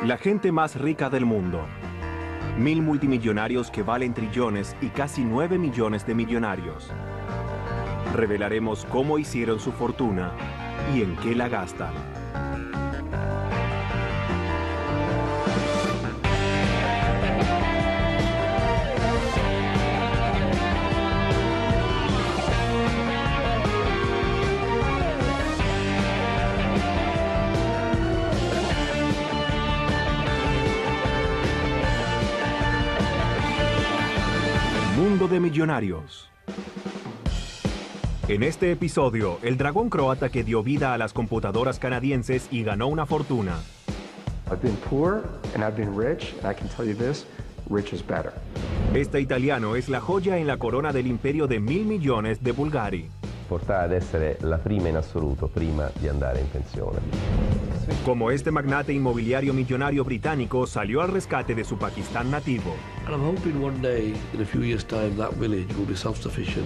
La gente más rica del mundo. 1000 multimillonarios que valen trillones y casi 9 millones de millonarios. Revelaremos cómo hicieron su fortuna y en qué la gastan. Mundo de millonarios. En este episodio, el dragón croata que dio vida a las computadoras canadienses y ganó una fortuna. I've been poor and I've been rich, and I can tell you this, rich is better. Este italiano es la joya en la corona del imperio de 1000 millones de Bulgari. Portare ad essere la prima in assoluto prima di andare in pensione. Como este magnate inmobiliario millonario británico salió al rescate de su Pakistán nativo. And I'm hoping one day, in a few years' time, that village will be self-sufficient.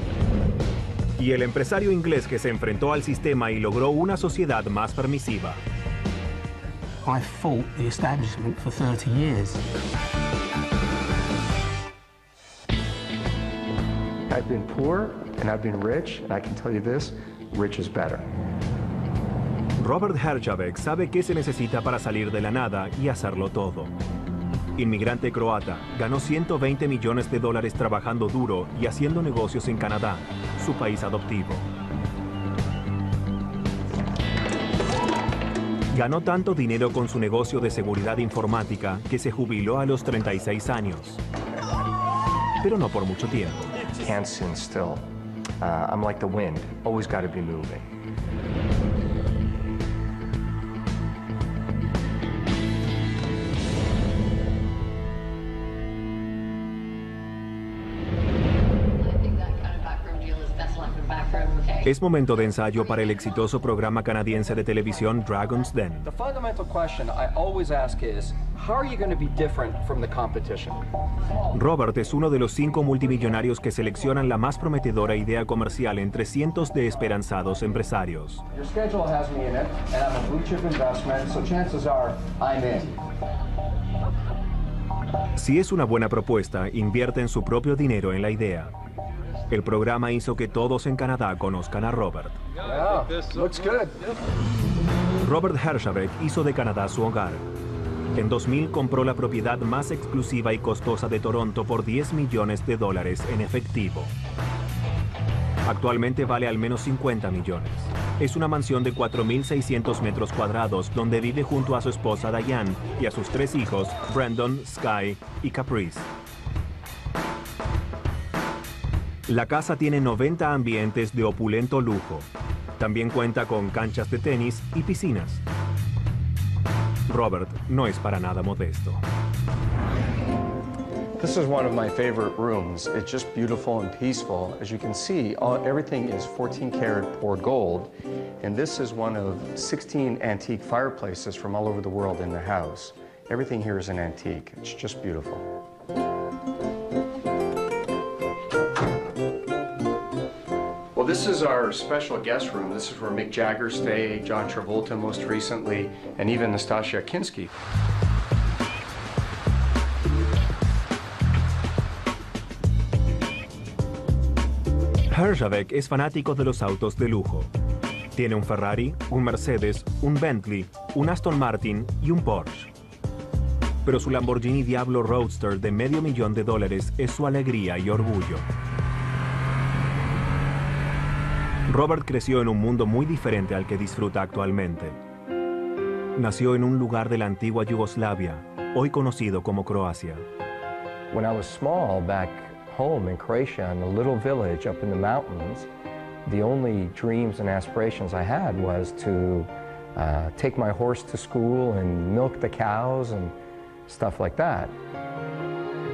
Y el empresario inglés que se enfrentó al sistema y logró una sociedad más permisiva. I fought the establishment for 30 years. I've been poor and I've been rich, and I can tell you this, rich is better. Robert Herjavec sabe qué se necesita para salir de la nada y hacerlo todo. Inmigrante croata, ganó 120 millones de dólares trabajando duro y haciendo negocios en Canadá, su país adoptivo. Ganó tanto dinero con su negocio de seguridad informática que se jubiló a los 36 años. Pero no por mucho tiempo. Can't sit still. I'm like the wind, always got to be moving. Es momento de ensayo para el exitoso programa canadiense de televisión Dragon's Den. The fundamental question I always ask is, how are you going to be different from the competition? Robert es uno de los 5 multimillonarios que seleccionan la más prometedora idea comercial entre cientos de esperanzados empresarios. Your schedule has me in it, and I'm a blue chip investment, so chances are I'm in. Si es una buena propuesta, invierte en su propio dinero en la idea. El programa hizo que todos en Canadá conozcan a Robert. Yeah, looks good. Robert Herjavec hizo de Canadá su hogar. En 2000 compró la propiedad más exclusiva y costosa de Toronto por 10 millones de dólares en efectivo. Actualmente vale al menos 50 millones. Es una mansión de 4.600 metros cuadrados donde vive junto a su esposa Diane y a sus 3 hijos, Brandon, Sky y Caprice. La casa tiene 90 ambientes de opulento lujo. También cuenta con canchas de tenis y piscinas. Robert no es para nada modesto. This is one of my favorite rooms. It's just beautiful and peaceful. As you can see, everything is 14-karat poured gold, and this is one of 16 antique fireplaces from all over the world in the house. Everything here is an antique. It's just beautiful. Well, this is our special guest room. This is where Mick Jagger stayed, John Travolta most recently, and even Nastasia Kinski. Herjavec es fanático de los autos de lujo. Tiene un Ferrari, un Mercedes, un Bentley, un Aston Martin y un Porsche. Pero su Lamborghini Diablo Roadster de $500,000 es su alegría y orgullo. Robert creció en un mundo muy diferente al que disfruta actualmente. Nació en un lugar de la antigua Yugoslavia, hoy conocido como Croacia. When I was small, back home in Croatia, in a little village up in the mountains, the only dreams and aspirations I had was to take my horse to school and milk the cows and stuff like that.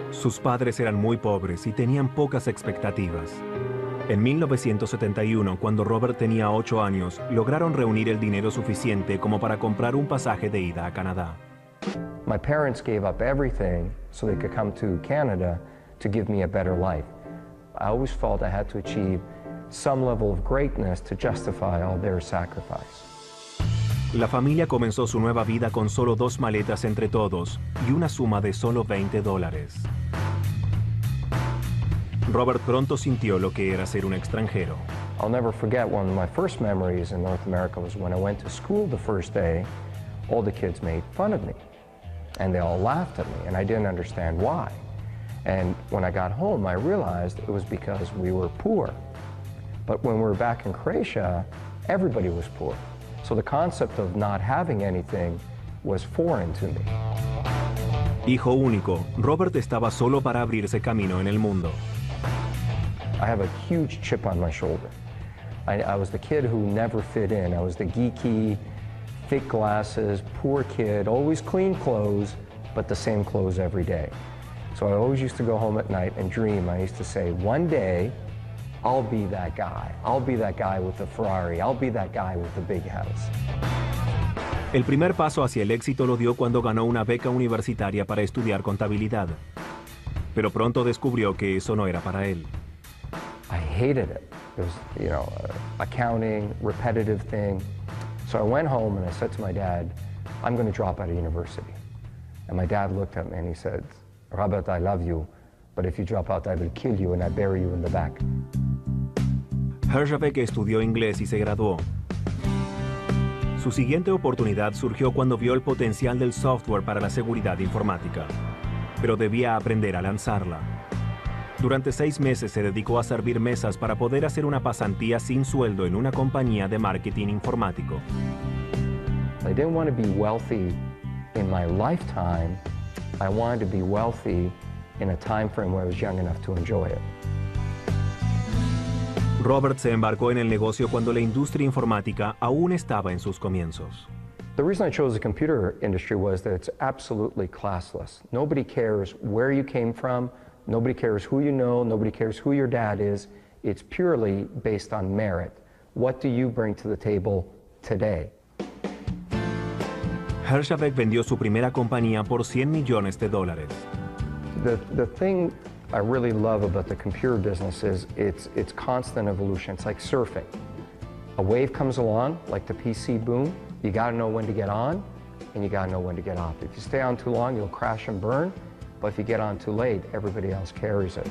Sus padres eran muy pobres y tenían pocas expectativas. En 1971, cuando Robert tenía 8 años, lograron reunir el dinero suficiente como para comprar un pasaje de ida a Canadá. My parents gave up everything so they could come to Canada to give me a better life. I always felt I had to achieve some level of greatness to justify all their sacrifice. La familia comenzó su nueva vida con solo 2 maletas entre todos y una suma de solo $20. Robert pronto sintió lo que era ser un extranjero. I'll never forget one of my first memories in North America was when I went to school the first day, all the kids made fun of me and they all laughed at me and I didn't understand why. And when I got home, I realized it was because we were poor. But when we were back in Croatia, everybody was poor. So the concept of not having anything was foreign to me. Hijo único, Robert estaba solo para abrirse camino en el mundo. I have a huge chip on my shoulder. I was the kid who never fit in. I was the geeky, thick glasses, poor kid, always clean clothes, but the same clothes every day. So I always used to go home at night and dream. I used to say, one day, I'll be that guy. I'll be that guy with the Ferrari. I'll be that guy with the big house. El primer paso hacia el éxito lo dio cuando ganó una beca universitaria para estudiar contabilidad. Pero pronto descubrió que eso no era para él. I hated it. It was, you know, accounting, repetitive thing. So I went home and I said to my dad, I'm going to drop out of university. And my dad looked at me and he said, Robert, I love you, but if you drop out, I will kill you and I bury you in the back. Herjavec estudió inglés y se graduó. Su siguiente oportunidad surgió cuando vio el potencial del software para la seguridad informática, pero debía aprender a lanzarla. Durante 6 meses se dedicó a servir mesas para poder hacer una pasantía sin sueldo en una compañía de marketing informático. I didn't want to be wealthy in my lifetime. I wanted to be wealthy in a time frame where I was young enough to enjoy it. Robert se embarcó en el negocio cuando la industria informática aún estaba en sus comienzos. The reason I chose the computer industry was that it's absolutely classless. Nobody cares where you came from, nobody cares who you know, nobody cares who your dad is. It's purely based on merit. What do you bring to the table today? Herjavec vendió su primera compañía por $100 millones. The thing I really love about the computer business is it's constant evolution. It's like surfing. A wave comes along, like the PC boom. You got to know when to get on, and you got to know when to get off. If you stay on too long, you'll crash and burn. But if you get on too late, everybody else carries it.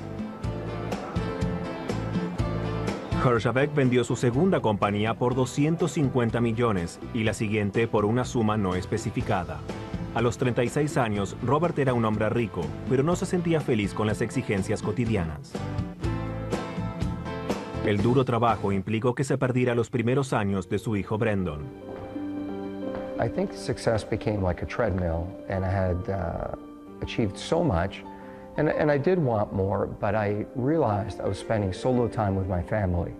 Herjavec vendió su segunda compañía por $250 millones y la siguiente por una suma no especificada. A los 36 años, Robert era un hombre rico, pero no se sentía feliz con las exigencias cotidianas. El duro trabajo implicó que se perdiera los primeros años de su hijo Brandon. I think success became like a treadmill, and I had achieved so much, and I did want more, but I realized I was spending so little time with my family.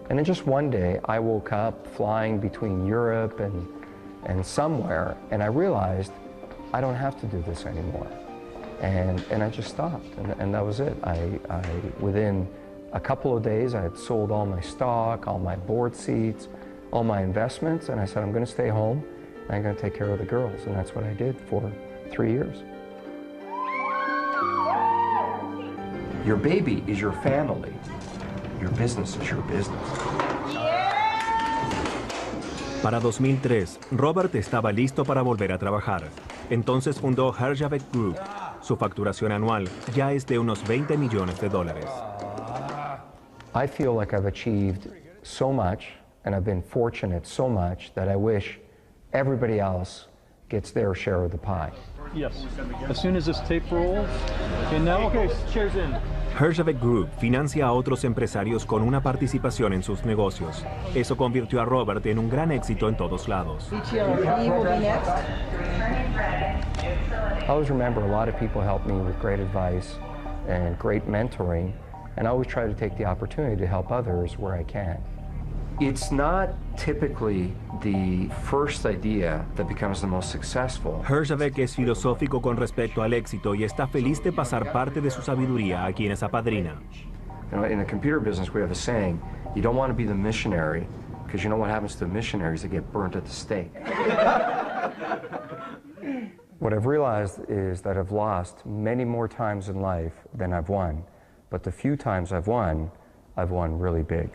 And then just one day, I woke up flying between Europe and somewhere, and I realized I don't have to do this anymore. And I just stopped, and that was it. Within a couple of days, I had sold all my stock, all my board seats, all my investments, and I said, I'm going to stay home, and I'm going to take care of the girls, and that's what I did for 3 years. Your baby is your family. Your business is your business. Para 2003, Robert estaba listo para volver a trabajar. Entonces fundó Herjavec Group. Su facturación anual ya es de unos $20 millones. I feel like I've achieved so much, and I've been fortunate so much that I wish everybody else gets their share of the pie. Yes. As soon as this tape rolls, okay, now, okay, chairs in. Herjavec Group financia a otros empresarios con una participación en sus negocios. Eso convirtió a Robert en un gran éxito en todos lados. I always remember a lot of people helped me with great advice and great mentoring, and I always try to take the opportunity to help others where I can. It's not typically the first idea that becomes the most successful. Herjavec es filosófico con respecto al éxito y está feliz de pasar parte de su sabiduría a quienes apadrina. You know, in the computer business, we have a saying, you don't want to be the missionary, because you know what happens to the missionaries? They get burnt at the stake. What I've realized is that I've lost many more times in life than I've won, but the few times I've won really big.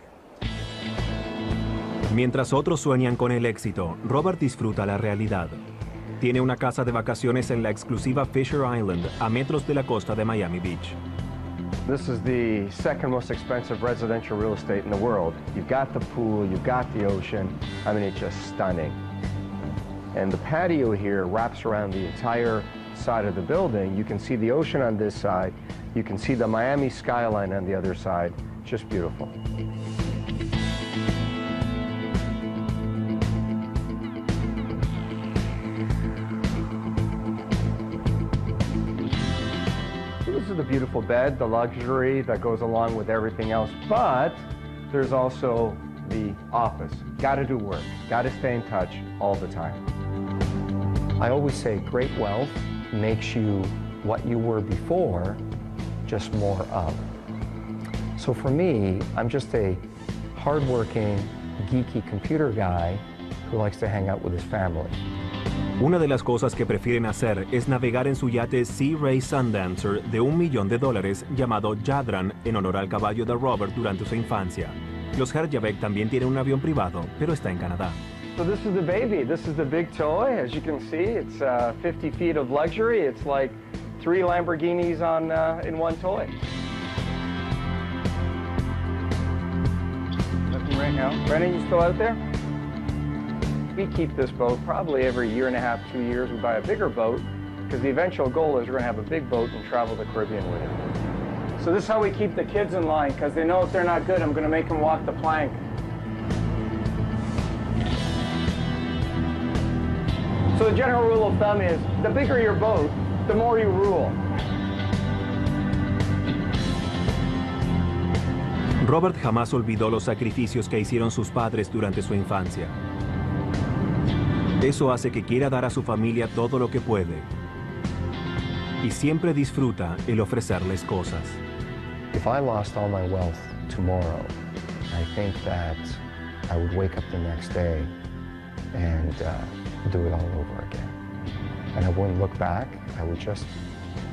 Mientras otros sueñan con el éxito, Robert disfruta la realidad. Tiene una casa de vacaciones en la exclusiva Fisher Island, a metros de la costa de Miami Beach. This is the second most expensive residential real estate in the world. You've got the pool, you've got the ocean. I mean, it's just stunning. And the patio here wraps around the entire side of the building. You can see the ocean on this side. You can see the Miami skyline on the other side. Just beautiful. This is the beautiful bed, the luxury that goes along with everything else, but there's also the office. Got to do work, got to stay in touch all the time. I always say great wealth makes you what you were before, just more of. So for me, I'm just a hardworking, geeky computer guy who likes to hang out with his family. Una de las cosas que prefieren hacer es navegar en su yate Sea Ray Sundancer de $1 millón llamado Jadran en honor al caballo de Robert durante su infancia. Los Herjavec también tienen un avión privado, pero está en Canadá. So this is the baby. This is the big toy. As you can see, it's 50 feet of luxury. It's like 3 Lamborghinis in one toy. Looking right now. Brennan, you still out there? We keep this boat probably every year and a half, 2 years. We buy a bigger boat because the eventual goal is we're going to have a big boat and travel the Caribbean with it. So this is how we keep the kids in line because they know if they're not good, I'm going to make them walk the plank. So the general rule of thumb is the bigger your boat, the more you rule. Robert jamás olvidó los sacrificios que hicieron sus padres durante su infancia. Eso hace que quiera dar a su familia todo lo que puede. Y siempre disfruta el ofrecerles cosas. If I lost all my wealth tomorrow, I think that I would wake up the next day and do it all over again. And I wouldn't look back. I would just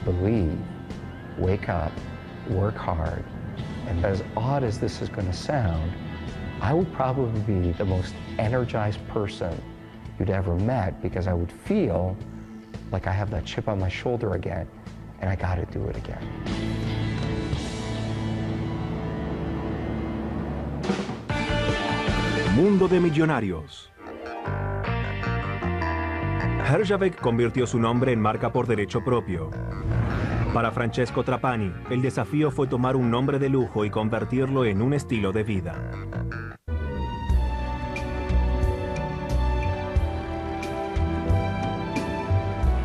believe, wake up, work hard. And as odd as this is going to sound, I would probably be the most energized person you'd ever met because I would feel like I have that chip on my shoulder again and I got to do it again. Mundo de Millonarios. Herjavec convirtió su nombre en marca por derecho propio. Para Francesco Trapani, el desafío fue tomar un nombre de lujo y convertirlo en un estilo de vida.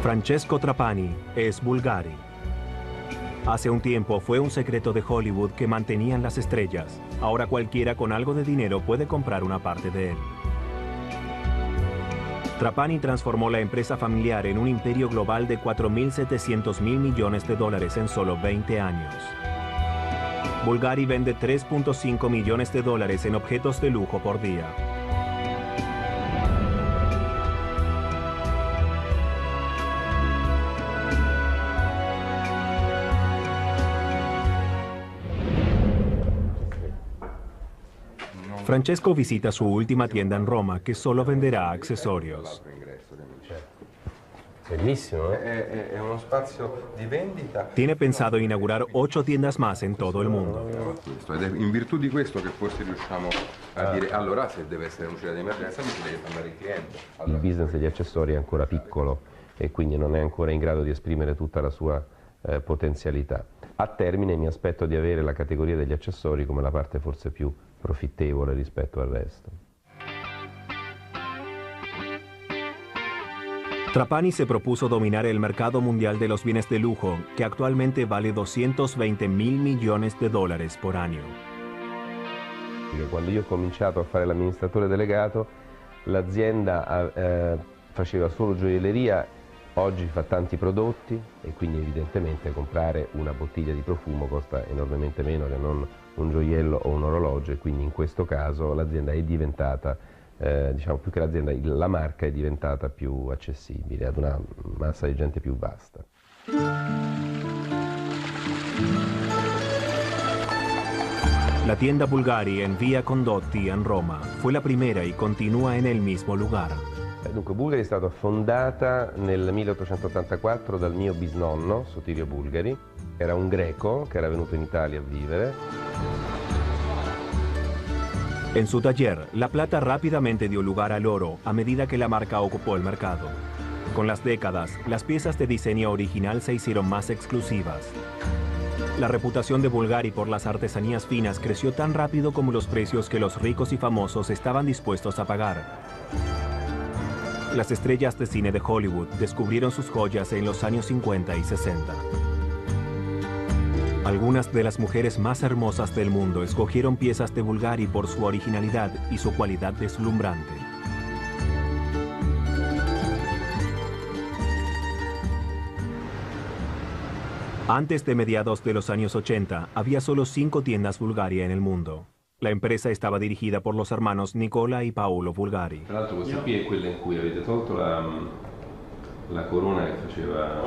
Francesco Trapani es Bulgari. Hace un tiempo fue un secreto de Hollywood que mantenían las estrellas. Ahora cualquiera con algo de dinero puede comprar una parte de él. Trapani transformó la empresa familiar en un imperio global de $4.700 millones en solo 20 años. Bulgari vende $3.5 millones en objetos de lujo por día. Francesco visita su última tienda en Roma, que solo venderá accesorios. Bellissimo, eh? È uno spazio di vendita. Tiene pensado inaugurar 8 tiendas más en todo el mundo. Ed è in virtù di questo che forse riusciamo a dire, allora se deve essere un'uscita di emergenza mi deve andare il cliente. Il business degli accessori è ancora piccolo e quindi non è ancora in grado di esprimere tutta la sua potenzialità. A termine mi aspetto di avere la categoria degli accessori come la parte forse più profittevole rispetto al resto. Trapani se propuso dominar el mercado mundial de los bienes de lujo, que actualmente vale $220 mil millones por año. Quando io ho cominciato a fare l'amministratore delegato, l'azienda faceva solo gioielleria, oggi fa tanti prodotti e quindi evidentemente comprare una bottiglia di profumo costa enormemente meno che non un gioiello o un orologio e quindi in questo caso l'azienda è diventata, diciamo più che l'azienda, la marca è diventata più accessibile ad una massa di gente più vasta. La tienda Bulgari en Via Condotti en Roma fue la primera y continúa en el mismo lugar. Dunque, Bulgari è stata fondata nel 1884 dal mio bisnonno, Sotirio Bulgari. Era un greco che era venuto in Italia a vivere. En su taller, la plata rápidamente dio lugar al oro a medida que la marca ocupó el mercado. Con las décadas, las piezas de diseño original se hicieron más exclusivas. La reputación de Bulgari por las artesanías finas creció tan rápido como los precios que los ricos y famosos estaban dispuestos a pagar. Las estrellas de cine de Hollywood descubrieron sus joyas en los años 50 y 60. Algunas de las mujeres más hermosas del mundo escogieron piezas de Bulgari por su originalidad y su cualidad deslumbrante. Antes de mediados de los años 80, había solo 5 tiendas Bulgari en el mundo. La empresa estaba dirigida por los hermanos Nicola y Paolo Bulgari. Tra l'altro questa qui è quella in cui avete tolto la corona che faceva...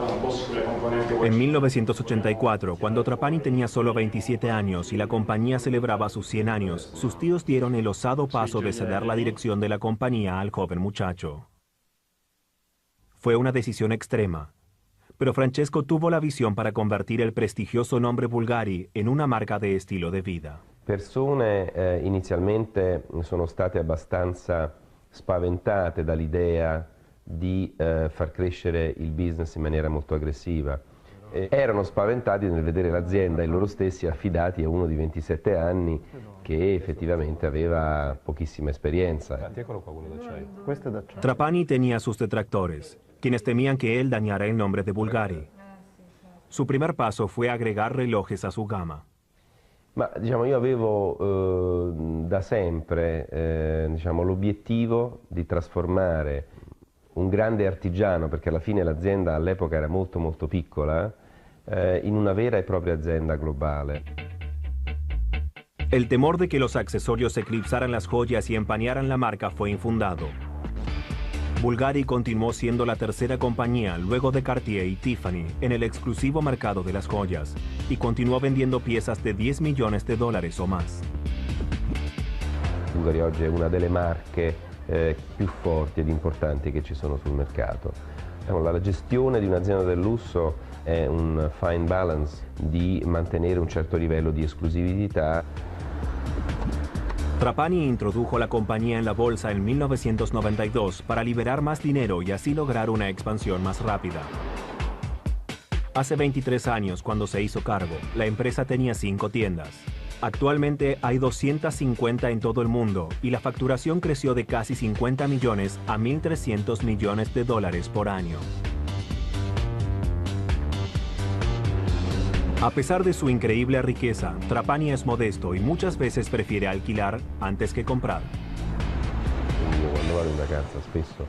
En 1984, cuando Trapani tenía solo 27 años y la compañía celebraba sus 100 años, sus tíos dieron el osado paso de ceder la dirección de la compañía al joven muchacho. Fue una decisión extrema, pero Francesco tuvo la visión para convertir el prestigioso nombre Bulgari en una marca de estilo de vida. Persone inizialmente sono state abbastanza spaventate dall'idea di far crescere il business in maniera molto aggressiva. Erano spaventati nel vedere l'azienda e loro stessi affidati a uno di 27 anni che effettivamente aveva pochissima esperienza. Trapani tenía sus detractores, quienes temían que él dañara el nombre de Bulgari. Su primer paso fue agregar relojes a su gama. Ma diciamo, io avevo da sempre diciamo, l'obiettivo di trasformare un grande artigiano, perché alla fine l'azienda all'epoca era molto molto piccola, in una vera e propria azienda globale. El temor de que los accesorios eclipsaran las joyas y empañaran la marca fue infundado. Bulgari continuó siendo la tercera compañía luego de Cartier y Tiffany en el exclusivo mercado de las joyas y continuó vendiendo piezas de $10 millones o más. Bulgari oggi è una delle marche più forti ed importanti che ci sono sul mercato. La gestione di un'azienda del lusso è un fine balance di mantenere un certo livello di esclusività. Trapani introdujo la compañía en la bolsa en 1992 para liberar más dinero y así lograr una expansión más rápida. Hace 23 años, cuando se hizo cargo, la empresa tenía 5 tiendas. Actualmente hay 250 en todo el mundo y la facturación creció de casi 50 millones a $1.300 millones por año. A pesar de su increíble riqueza, Trapani es modesto y muchas veces prefiere alquilar antes que comprar. Quando vado in vacanza spesso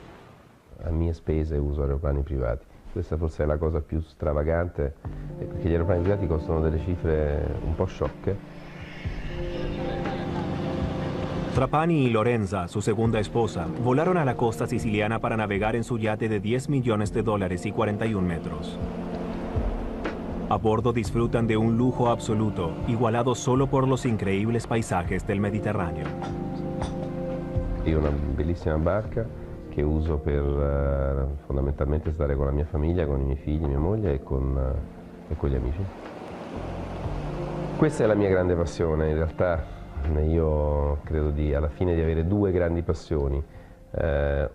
a mie spese uso aeroplani privati. Questa forse è la cosa più stravagante, perché gli aeroplani privati costano delle cifre un po' sciocche. Trapani y Lorenza, su segunda esposa, volaron a la costa siciliana para navegar en su yate de $10 millones y 41 metros. A bordo disfrutan de un lujo absoluto, igualado solo por los increíbles paisajes del Mediterráneo. Io ho una bellissima barca che uso per fondamentalmente stare con la mia famiglia, con i miei figli, mia moglie e con gli amici. Questa è la mia grande passione, in realtà io credo alla fine di avere 2 grandi passioni.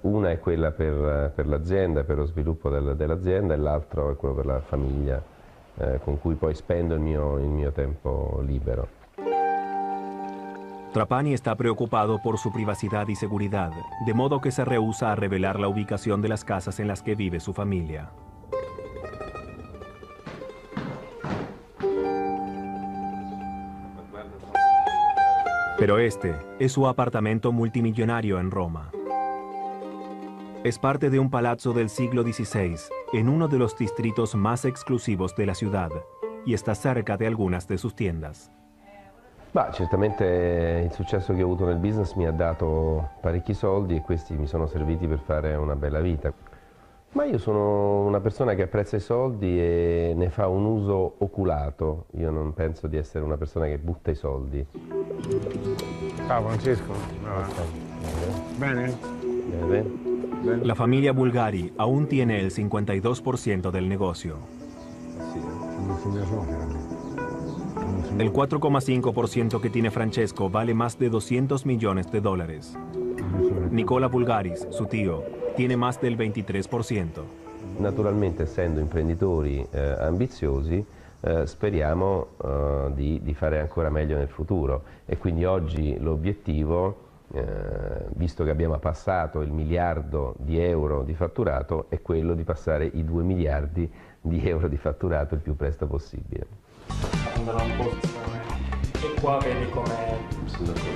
Una è quella per l'azienda, per lo sviluppo dell'azienda e l'altro è quello per la famiglia, con cui poi spendo il mio tempo libero. Trapani está preocupado por su privacidad y seguridad, de modo que se rehúsa a revelar la ubicación de las casas en las que vive su familia. Pero este es su apartamento multimillonario en Roma. Es parte de un palazzo del siglo XVI, en uno de los distritos más exclusivos de la ciudad, y está cerca de algunas de sus tiendas. Certamente il successo che ho avuto nel business mi ha dato parecchi soldi e questi mi sono serviti per fare una bella vita. Ma io sono una persona che apprezza i soldi e ne fa un uso oculato. Io non penso di essere una persona che butta i soldi. Ciao Francesco. Bene? Bene? La familia Bulgari aún tiene el 52% del negocio. El 4,5% que tiene Francesco vale más de 200 millones de dólares. Nicola Bulgaris, su tío, tiene más del 23%. Naturalmente, essendo imprenditori ambiziosi, speriamo di fare ancora meglio nel futuro e quindi oggi l'obiettivo, visto che abbiamo passato il miliardo di euro di fatturato, è quello di passare i 2 miliardi di euro di fatturato il più presto possibile. Andrà un po' e qua vedi come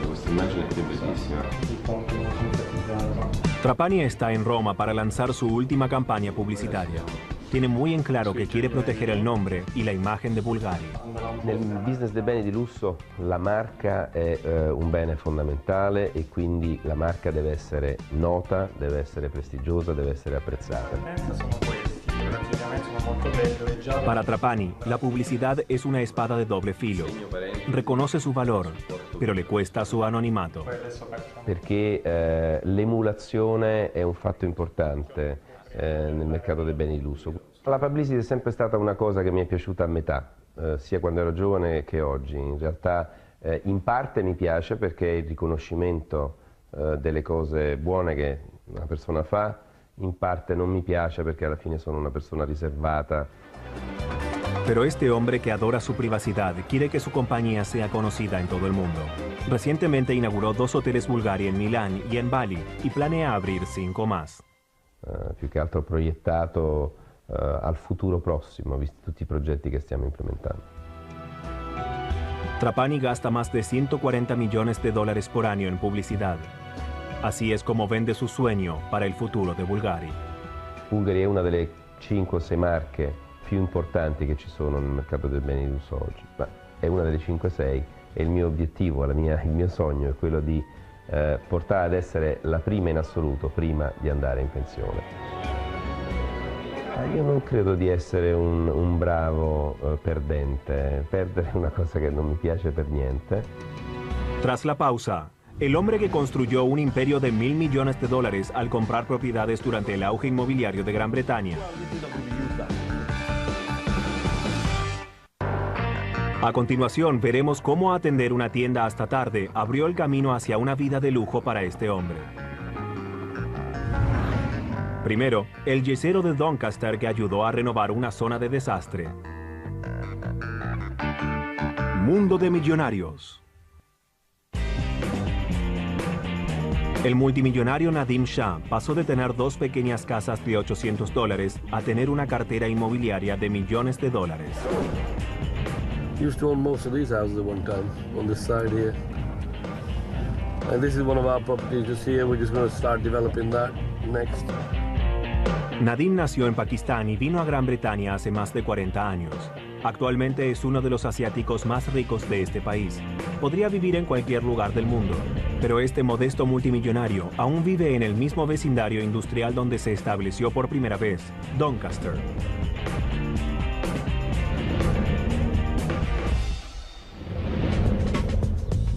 Questa immagine è bellissima. il continuo sintetizzato. Trapani está en Roma para lanzar su última campaña publicitaria. Tiene muy en claro que quiere proteger el nombre y la imagen de Bulgari. Nel business dei beni di lusso la marca è un bene fondamentale e quindi la marca deve essere nota, deve essere prestigiosa, deve essere apprezzata. Sono questi, praticamente sono molto bello e già Para Trapani, la publicidad es una espada de doble filo. Reconoce su valor, pero le cuesta su anonimato. Perché l'emulazione è un fatto importante nel mercato dei beni di lusso. La publicity è sempre stata una cosa che mi è piaciuta a metà, sia quando ero giovane che oggi. In realtà in parte mi piace perché è il riconoscimento delle cose buone che una persona fa, in parte non mi piace perché alla fine sono una persona riservata. Pero este hombre que adora su privacidad quiere que su compañía sea conocida en todo el mundo. Recientemente inauguró 2 hoteles Bulgari en Milán y en Bali y planea abrir 5 más. Più che altro proiettato al futuro prossimo, visti tutti i progetti che stiamo implementando. Trapani gasta más de 140 millones de dólares por año en publicidad. Así es como vende su sueño para el futuro de Bulgari. Bulgari è una delle 5 o 6 marche più importanti che ci sono nel mercato dei beni di lusso oggi, ma è una delle 5 o 6 e il mio obiettivo, il mio sogno è quello di portare ad essere la prima in assoluto prima di andare in pensione. Io non credo di essere un bravo perdente, perdere è una cosa che non mi piace per niente. Tras la pausa, el hombre que construyó un imperio de 1.000 millones de dólares al comprar propiedades durante el auge inmobiliario de Gran Bretaña. A continuación, veremos cómo atender una tienda hasta tarde abrió el camino hacia una vida de lujo para este hombre. Primero, el yesero de Doncaster que ayudó a renovar una zona de desastre. Mundo de millonarios. El multimillonario Nadim Shah pasó de tener 2 pequeñas casas de $800 a tener una cartera inmobiliaria de millones de dólares. Used to own most of these houses at one time, on this side here. And this is one of our properties just here. We're just going to start developing that next. Nadim nació en Pakistán y vino a Gran Bretaña hace más de 40 años. Actualmente es uno de los asiáticos más ricos de este país. Podría vivir en cualquier lugar del mundo, pero este modesto multimillonario aún vive en el mismo vecindario industrial donde se estableció por primera vez, Doncaster.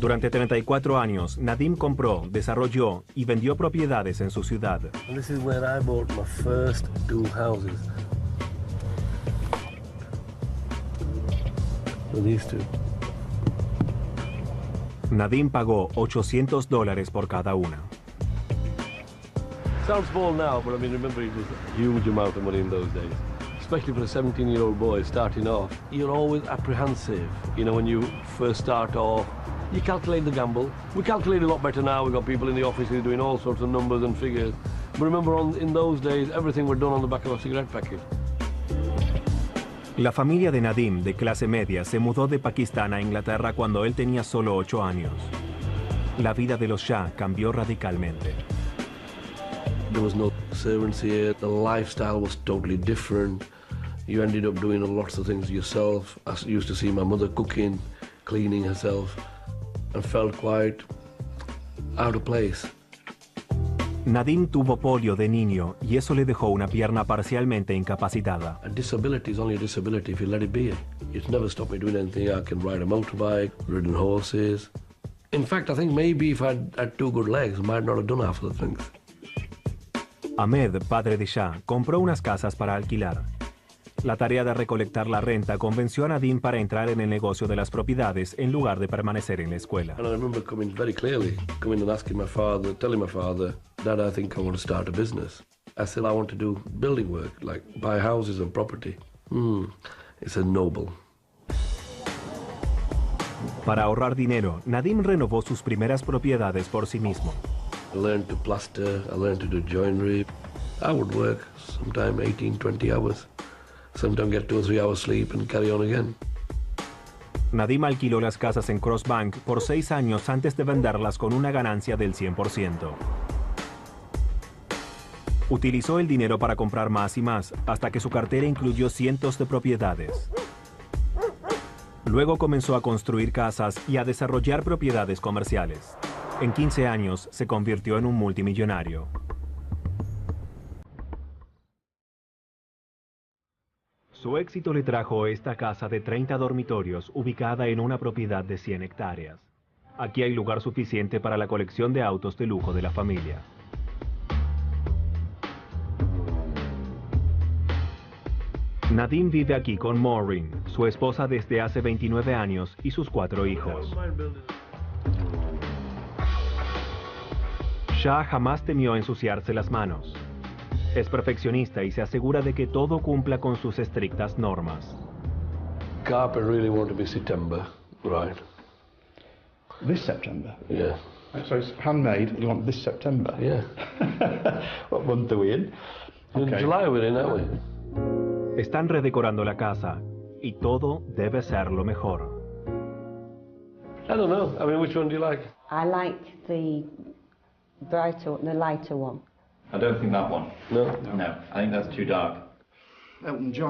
Durante 34 años, Nadim compró, desarrolló y vendió propiedades en su ciudad. And this is where I bought my first 2 houses. So these 2. Nadim pagó $800 por cada una. Sounds small now, but I mean, remember it was a huge amount of money in those days. Especially for a 17-year-old boy starting off. You're always apprehensive, you know, when you first start off. You calculate the gamble. We calculate a lot better now. We've got people in the office who are doing all sorts of numbers and figures. But remember, in those days, everything was done on the back of a cigarette packet. La familia de Nadim, de clase media, se mudó de Pakistán a Inglaterra cuando él tenía solo 8 años. La vida de los Shah cambió radicalmente. There was no servants here. The lifestyle was totally different. You ended up doing lots of things yourself. I used to see my mother cooking, cleaning herself, and felt quite out of place. Nadim tuvo polio de niño y eso le dejó una pierna parcialmente incapacitada. A disability is only a disability if you let it be. It's never stopped me doing anything. I can ride a motorbike, ridden horses. In fact, I think maybe if I'd had 2 good legs, I might not have done half of the things. Ahmed, padre de Shah, compró unas casas para alquilar. La tarea de recolectar la renta convenció a Nadim para entrar en el negocio de las propiedades en lugar de permanecer en la escuela. And I remember coming very clearly, coming and asking my father, telling my father, Dad, I think I want to start a business. I said, I want to do building work, like buy houses and property. It's a noble. Para ahorrar dinero, Nadim renovó sus primeras propiedades por sí mismo. I learned to plaster, I learned to do joinery. I would work sometime 18, 20 hours. Sometimes get 2 or 3 hours sleep and carry on again. Nadim alquiló las casas en Cross Bank por 6 años antes de venderlas con una ganancia del 100%. Utilizó el dinero para comprar más y más, hasta que su cartera incluyó cientos de propiedades. Luego comenzó a construir casas y a desarrollar propiedades comerciales. En 15 años se convirtió en un multimillonario. Su éxito le trajo esta casa de 30 dormitorios ubicada en una propiedad de 100 hectáreas. Aquí hay lugar suficiente para la colección de autos de lujo de la familia. Nadim vive aquí con Maureen, su esposa desde hace 29 años, y sus 4 hijos. Shah jamás temió ensuciarse las manos. Es perfeccionista y se asegura de que todo cumpla con sus estrictas normas. Carpet really want to be September, right? This September? Yeah. So it's handmade, you want this September? Yeah. What month are we in? In July we're in, aren't we? Están redecorando la casa y todo debe ser lo mejor. I don't know. I mean, which one do you like? I like the lighter one. I don't think that one. No? No, I think that's too dark.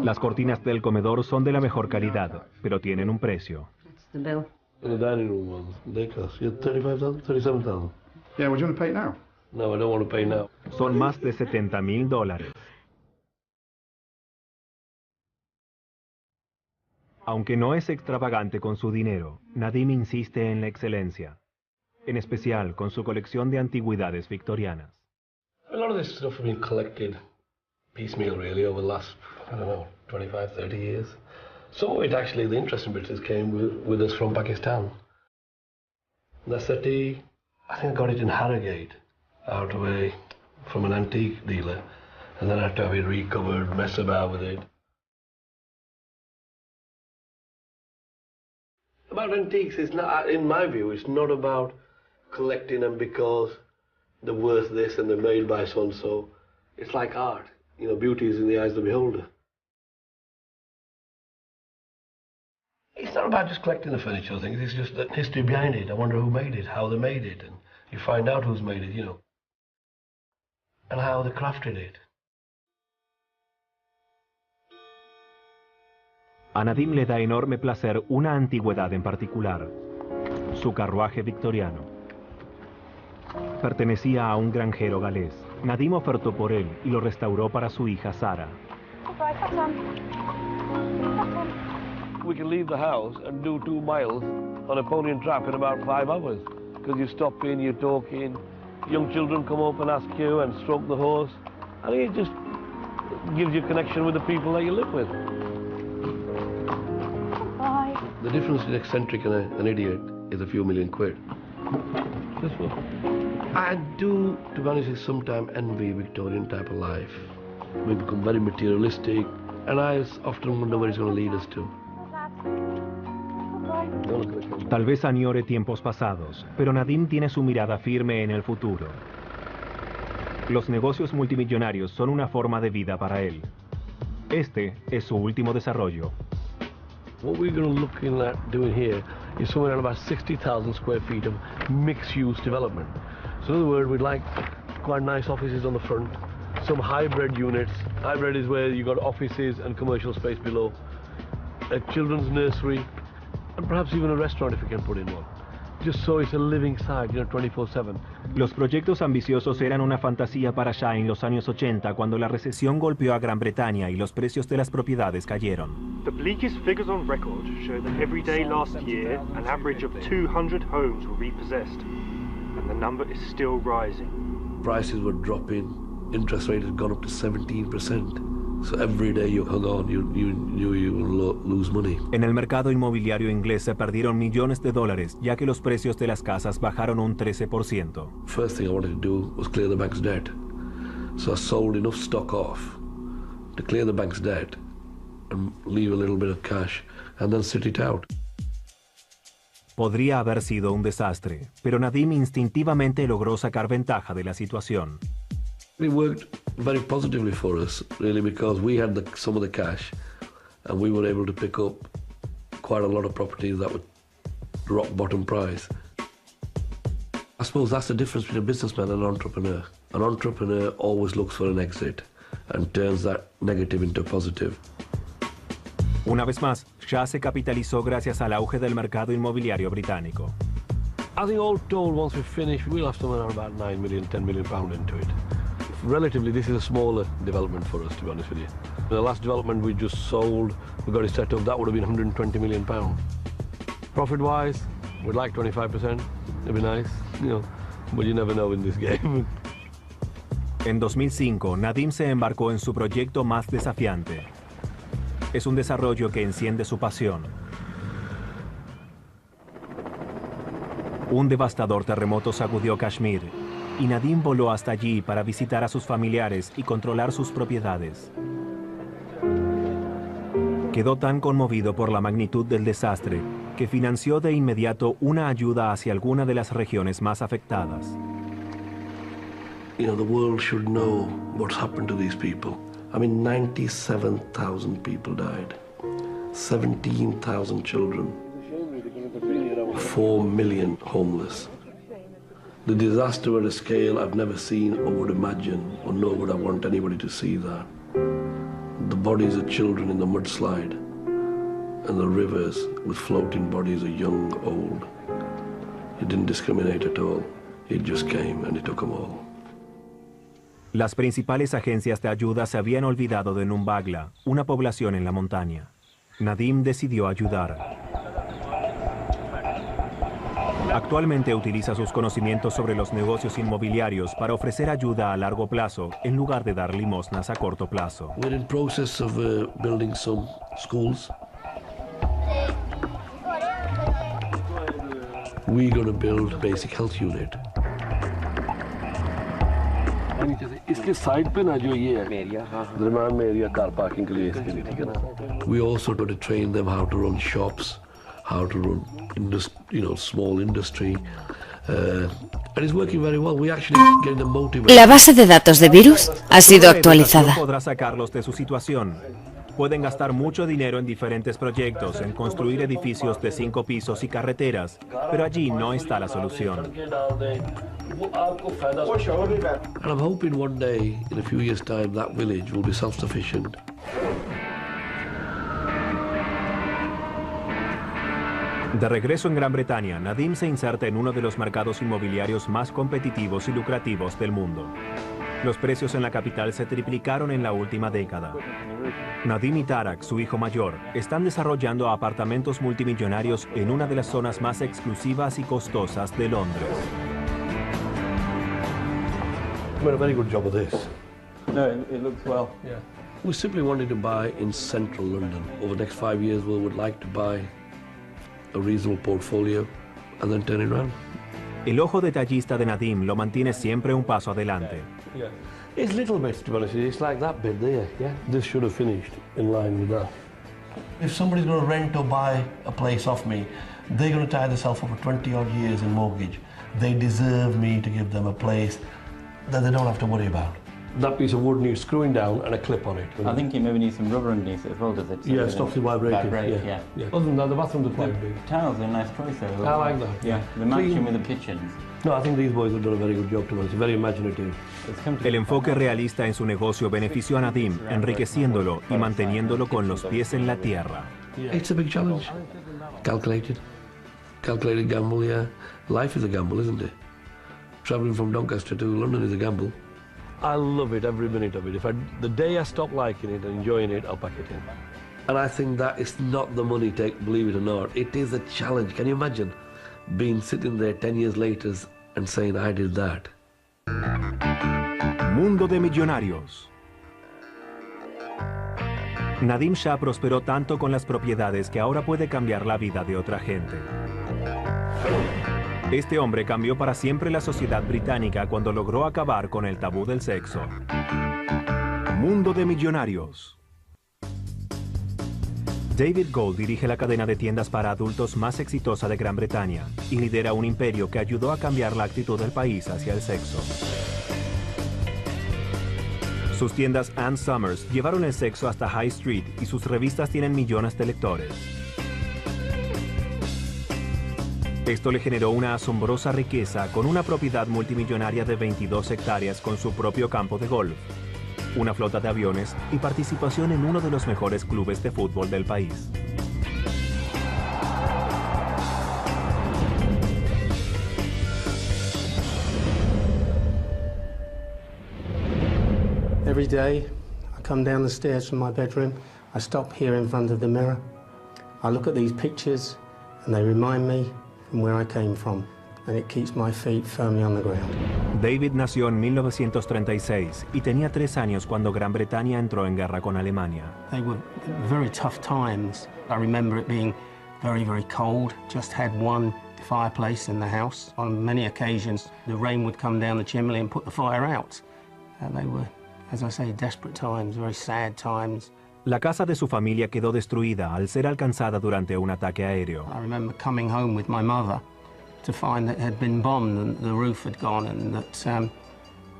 Las cortinas del comedor son de la mejor calidad, pero tienen un precio. That's the bill. The dining room ones, they cost you 35,000, 37,000. Yeah, would you want to pay it now? No, I don't want to pay now. Son más de $70,000. Aunque no es extravagante con su dinero, Nadim insiste en la excelencia, en especial con su colección de antigüedades victorianas. A lot of this stuff has been collected piecemeal really over the last, I don't know, 25, 30 years. Some of it actually, the interesting bits came with us from Pakistan. The settee, I think I got it in Harrogate, out of from an antique dealer. And then I had to have it recovered, mess about with it. About antiques, it's not, in my view, it's not about collecting them because they're worth this and they're made by so-and-so. It's like art. You know, beauty is in the eyes of the beholder. It's not about just collecting the furniture things, it's just the history behind it. I wonder who made it, how they made it, and you find out who's made it, you know, and how they crafted it. A Nadim le da enorme placer una antigüedad en particular, su carruaje victoriano. Pertenecía a un granjero galés. Nadim ofertó por él y lo restauró para su hija Sara. We can leave the house and do 2 miles on a pony and trap in about 5 hours. Because you stop in, you're talking, young children come up and ask you and stroke the horse. And it just gives you a connection with the people that you live with. Bye. The difference between eccentric and an idiot is a few million quid. This one. I do, to be honest, sometimes envy Victorian type of life. We become very materialistic, and I often wonder where it's going to lead us to. Tal vez añore tiempos pasados, pero Nadim tiene su mirada firme en el futuro. Los negocios multimillonarios son una forma de vida para él. Este es su último desarrollo. What we're going to look at doing here is somewhere around about 60,000 square feet of mixed-use development. So in other words, we'd like quite nice offices on the front, some hybrid units. Hybrid is where you've got offices and commercial space below, a children's nursery, and perhaps even a restaurant if you can put in one. just saw it a living site, 24/7. Los proyectos ambiciosos eran una fantasía para Shah en los años 80, cuando la recesión golpeó a Gran Bretaña y los precios de las propiedades cayeron. The bleakest figures on record show that every day last year, an average of 200 homes were repossessed, and the number is still rising. Prices were dropping, interest rate had gone up to 17%. So every day you hung on, you knew you would lose money. En el mercado inmobiliario inglés se perdieron millones de dólares, ya que los precios de las casas bajaron un 13%. First thing I wanted to do was clear the bank's debt. So I sold enough stock off to clear the bank's debt and leave a little bit of cash and then sit it out. Podría haber sido un desastre, pero Nadim instintivamente logró sacar ventaja de la situación. It worked very positively for us, really, because we had some of the cash and we were able to pick up quite a lot of properties that were rock bottom price. I suppose that's the difference between a businessman and an entrepreneur. An entrepreneur always looks for an exit and turns that negative into positive. Una vez más, Shah se capitalizó gracias al auge del mercado inmobiliario británico. I think all told, once we finish, we'll have somewhere around about 9 million, 10 million pound into it. Relatively, this is a smaller development for us, to be honest with you. The last development we just sold, we got it set up, that would have been 120 million pound. Profit-wise, we'd like 25%, it'd be nice, but you never know in this game. En 2005, Nadim se embarcó en su proyecto más desafiante. Es un desarrollo que enciende su pasión. Un devastador terremoto sacudió Kashmir, y Nadim voló hasta allí para visitar a sus familiares y controlar sus propiedades. Quedó tan conmovido por la magnitud del desastre que financió de inmediato una ayuda hacia alguna de las regiones más afectadas. The world should know what's happened to these people. 97,000 people died, 17,000 children, 4 million homeless. The disaster at a scale I've never seen or would imagine, or nor would I want anybody to see that. The bodies of children in the mudslide, and the rivers with floating bodies of young, old. It didn't discriminate at all. It just came and it took them all. Las principales agencias de ayuda se habían olvidado de Numbagla, una población en la montaña. Nadim decidió ayudar. Actualmente utiliza sus conocimientos sobre los negocios inmobiliarios para ofrecer ayuda a largo plazo en lugar de dar limosnas a corto plazo. We're in process of building some schools. We're going to build a basic health unit. इसके साइड पे ना जो ये दरम्यान में area car parking के लिए इसके लिए ठीक है ना. We also got to train them how to run shops, how to run small industry, and it's working very well. We actually getting them motivated. La base de datos de virus ha sido actualizada. Podrá sacarlos de su situación. Pueden gastar mucho dinero en diferentes proyectos, en construir edificios de 5 pisos y carreteras, pero allí no está la solución. And I'm hoping one day, in a few years' time, that village will be self-sufficient. De regreso en Gran Bretaña, Nadim se inserta en uno de los mercados inmobiliarios más competitivos y lucrativos del mundo. Los precios en la capital se triplicaron en la última década. Nadim y Tarak, su hijo mayor, están desarrollando apartamentos multimillonarios en una de las zonas más exclusivas y costosas de Londres. We did a very good job of this. No, it looks well. Yeah. We simply wanted to buy in central London. Over the next 5 years, we would like to buy a reasonable portfolio and then turn it around. El ojo detallista de Nadim lo mantiene siempre un paso adelante. Yeah. It's little bits, to be honest with you. It's like that bit there, yeah? This should have finished in line with that. If somebody's going to rent or buy a place off me, they're going to tie themselves up for 20-odd years in mortgage. They deserve me to give them a place that they don't have to worry about. That piece of wood needs screwing down and a clip on it. I think you maybe need some rubber underneath it as well, does it? Yeah, it stops the vibrating. Yeah. Other than that, the bathrooms are quite big. Towels are a nice choice though. I like that. Yeah, they're matching with the kitchens. No, I think these boys have done a very good job to us. It's very imaginative. El enfoque realista en su negocio benefició a Nadim, enriqueciéndolo y manteniéndolo con los pies en la tierra. It's a big challenge. Calculated. Calculated gamble, yeah. Life is a gamble, isn't it? Travelling from Doncaster to London is a gamble. I love it, every minute of it. The day I stop liking it and enjoying it, I'll pack it in. And I think that is not the money take, believe it or not. It is a challenge. Can you imagine being sitting there 10 years later and saying, I did that? Mundo de millonarios. Nadim Shah prosperó tanto con las propiedades que ahora puede cambiar la vida de otra gente. Este hombre cambió para siempre la sociedad británica cuando logró acabar con el tabú del sexo. Mundo de millonarios. David Gold dirige la cadena de tiendas para adultos más exitosa de Gran Bretaña y lidera un imperio que ayudó a cambiar la actitud del país hacia el sexo. Sus tiendas Ann Summers llevaron el sexo hasta High Street y sus revistas tienen millones de lectores. Esto le generó una asombrosa riqueza con una propiedad multimillonaria de 22 hectáreas con su propio campo de golf, una flota de aviones y participación en uno de los mejores clubes de fútbol del país. Every day, I come down the stairs from my bedroom, I stop here in front of the mirror, I look at these pictures and they remind me from where I came from, and it keeps my feet firmly on the ground. David nació en 1936 y tenía 3 años cuando Gran Bretaña entró en guerra con Alemania. They were very tough times. I remember it being very, very cold. Just had one fireplace in the house. On many occasions, the rain would come down the chimney and put the fire out. They were, as I say, desperate times, very sad times. La casa de su familia quedó destruida al ser alcanzada durante un ataque aéreo. I remember coming home with my mother to find that it had been bombed and the roof had gone, and that,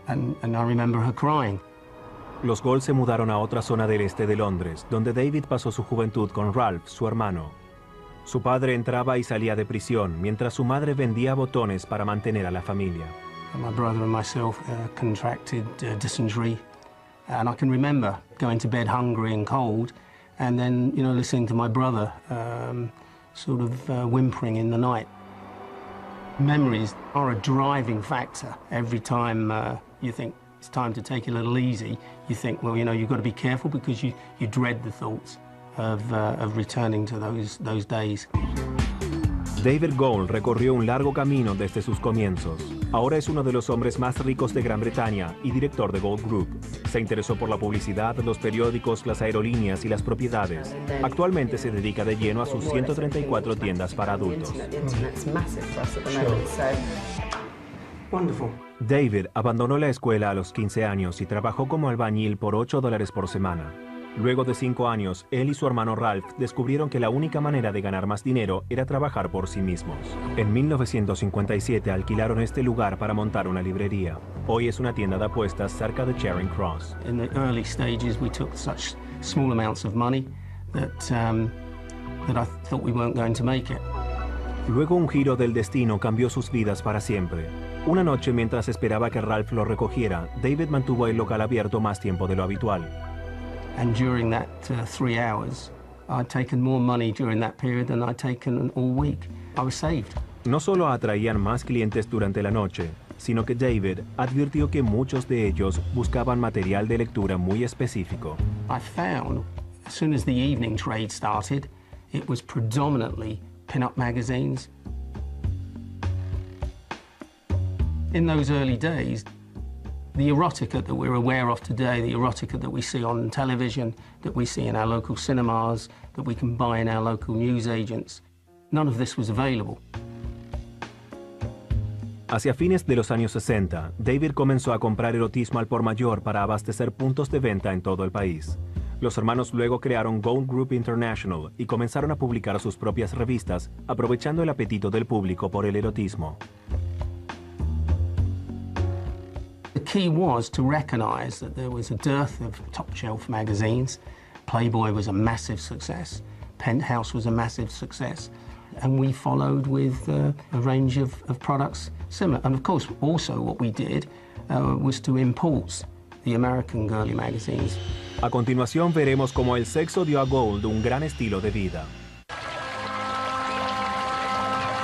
and I remember her crying. Los Gold se mudaron a otra zona del este de Londres, donde David pasó su juventud con Ralph, su hermano. Su padre entraba y salía de prisión, mientras su madre vendía botones para mantener a la familia. My brother and myself contracted dysentery, and I can remember going to bed hungry and cold, and then, you know, listening to my brother sort of whimpering in the night. Memories are a driving factor. Every time you think it's time to take it a little easy, you think, well, you know, you've got to be careful because you dread the thoughts of returning to those days. David Gold recorrió un largo camino desde sus comienzos. Ahora es uno de los hombres más ricos de Gran Bretaña y director de Gold Group. Se interesó por la publicidad, los periódicos, las aerolíneas y las propiedades. Actualmente se dedica de lleno a sus 134 tiendas para adultos. David abandonó la escuela a los 15 años y trabajó como albañil por $8 por semana. Luego de 5 años, él y su hermano Ralph descubrieron que la única manera de ganar más dinero era trabajar por sí mismos. En 1957 alquilaron este lugar para montar una librería. Hoy es una tienda de apuestas cerca de Charing Cross. In the early stages we took such small amounts of money that I thought we weren't going to make it. Luego un giro del destino cambió sus vidas para siempre. Una noche, mientras esperaba que Ralph lo recogiera, David mantuvo el local abierto más tiempo de lo habitual. And during that 3 hours, I'd taken more money during that period than I'd taken all week. I was saved. No solo atraían más clientes durante la noche, sino que David advirtió que muchos de ellos buscaban material de lectura muy específico. I found, as soon as the evening trade started, it was predominantly pin-up magazines. In those early days, the erotica that we're aware of today, the erotica that we see on television, that we see in our local cinemas, that we can buy in our local newsagents, none of this was available. Hacia fines de los años 60, David comenzó a comprar erotismo al por mayor para abastecer puntos de venta en todo el país. Los hermanos luego crearon Gold Group International y comenzaron a publicar sus propias revistas, aprovechando el apetito del público por el erotismo. The key was to recognize that there was a dearth of top-shelf magazines. Playboy was a massive success. Penthouse was a massive success. And we followed with a range of products similar. And of course, also what we did was to import the American girly magazines. A continuación veremos cómo el sexo dio a Gold un gran estilo de vida.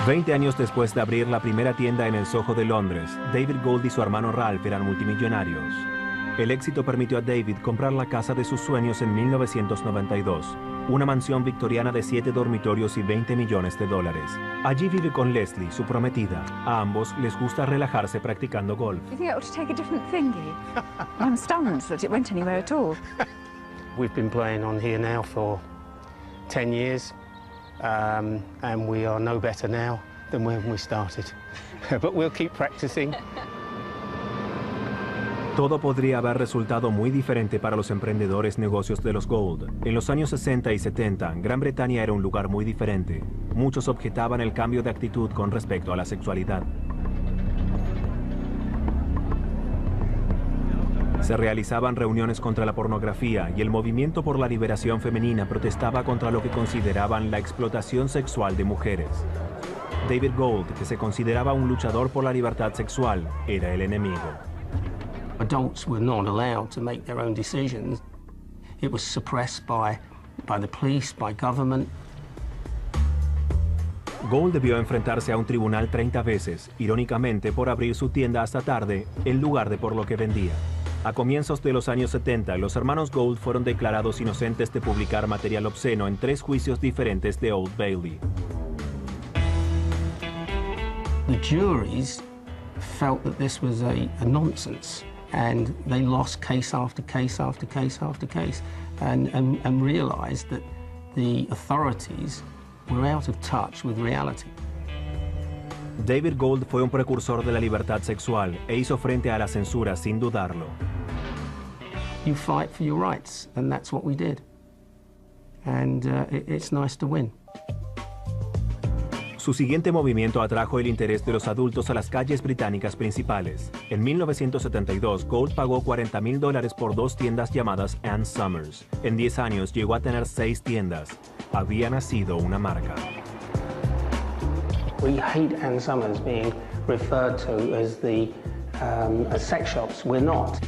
20 años después de abrir la primera tienda en el Soho de Londres, David Gold y su hermano Ralph eran multimillonarios. El éxito permitió a David comprar la casa de sus sueños en 1992, una mansión victoriana de 7 dormitorios y $20 millones. Allí vive con Leslie, su prometida. A ambos les gusta relajarse practicando golf. Do you think I ought to take a different thingy? I'm stunned that it went anywhere at all. We've been playing on here now for 10 years, and we are no better now than when we started. But we'll keep practicing. Todo podría haber resultado muy diferente para los emprendedores negocios de los Gold. En los años 60 y 70, Gran Bretaña era un lugar muy diferente. Muchos objetaban el cambio de actitud con respecto a la sexualidad. Se realizaban reuniones contra la pornografía y el movimiento por la liberación femenina protestaba contra lo que consideraban la explotación sexual de mujeres. David Gold, que se consideraba un luchador por la libertad sexual, era el enemigo. Adults were not allowed to make their own decisions. It was suppressed by the police, by government. Gold debió enfrentarse a un tribunal 30 veces, irónicamente por abrir su tienda hasta tarde, en lugar de por lo que vendía. A comienzos de los años 70, los hermanos Gold fueron declarados inocentes de publicar material obsceno en 3 juicios diferentes de Old Bailey. The juries felt that this was a nonsense, and they lost case after case after case after case, and realized that the authorities were out of touch with reality. David Gold fue un precursor de la libertad sexual e hizo frente a la censura sin dudarlo. You fight for your rights, and that's what we did. And it's nice to win. Su siguiente movimiento atrajo el interés de los adultos a las calles británicas principales. En 1972, Gold pagó $40,000 por 2 tiendas llamadas Ann Summers. En 10 años llegó a tener 6 tiendas. Había nacido una marca. We hate Ann Summers being referred to as as sex shops. We're not.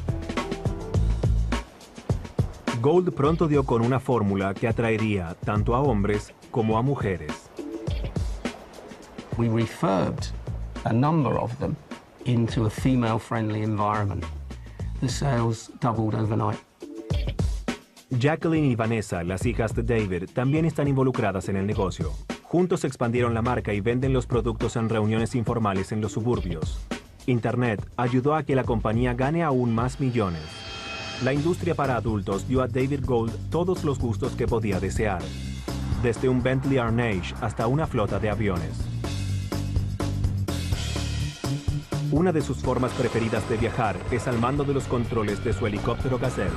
Gold pronto dio con una fórmula que atraería tanto a hombres como a mujeres. We refurbed a number of them into a female-friendly environment. The sales doubled overnight. Jacqueline y Vanessa, las hijas de David, también están involucradas en el negocio. Juntos expandieron la marca y venden los productos en reuniones informales en los suburbios. Internet ayudó a que la compañía gane aún más millones. La industria para adultos dio a David Gold todos los gustos que podía desear, desde un Bentley Arnage hasta una flota de aviones. Una de sus formas preferidas de viajar es al mando de los controles de su helicóptero Gazelle.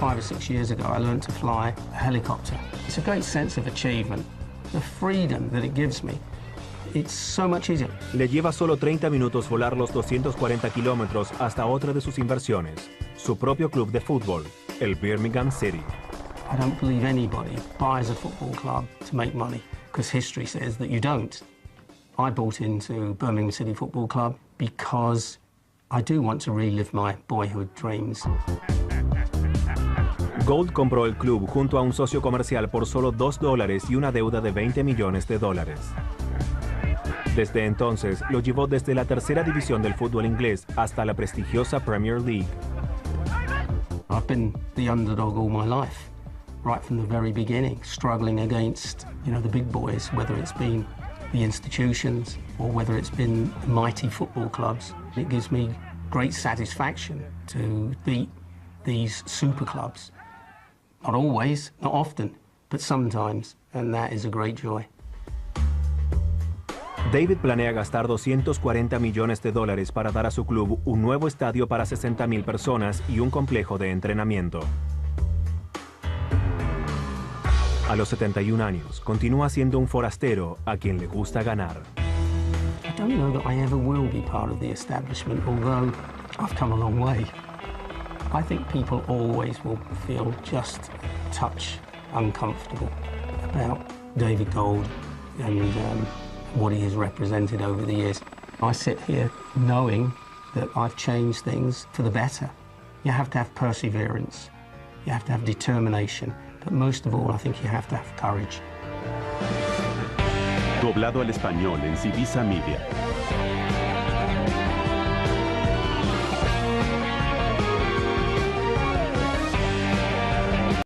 5 or 6 years ago, I learned to fly a helicopter. It's a great sense of achievement, the freedom that it gives me. It's so much easier. Le lleva solo 30 minutos volar los 240 kilómetros hasta otra de sus inversiones, su propio club de fútbol, el Birmingham City. I don't believe anybody buys a football club to make money, because history says that you don't. I bought into Birmingham City Football Club because I do want to relive my boyhood dreams. Gold compró el club junto a un socio comercial por solo $2 y una deuda de $20 millones. Desde entonces, lo llevó desde la tercera división del fútbol inglés hasta la prestigiosa Premier League. I've been the underdog all my life, right from the very beginning, struggling against, the big boys, whether it's been the institutions or whether it's been mighty football clubs. It gives me great satisfaction to beat these super clubs. Not always, not often, but sometimes, and that is a great joy. David planea gastar $240 millones para dar a su club un nuevo estadio para 60,000 personas y un complejo de entrenamiento. A los 71 años, continúa siendo un forastero a quien le gusta ganar. I don't know that I ever will be part of the establishment, although I've come a long way. I think people always will feel just a touch uncomfortable about David Gold and what he has represented over the years. I sit here knowing that I've changed things for the better. You have to have perseverance. You have to have determination. But most of all, I think you have to have courage. Doblado al español en Civisa Media.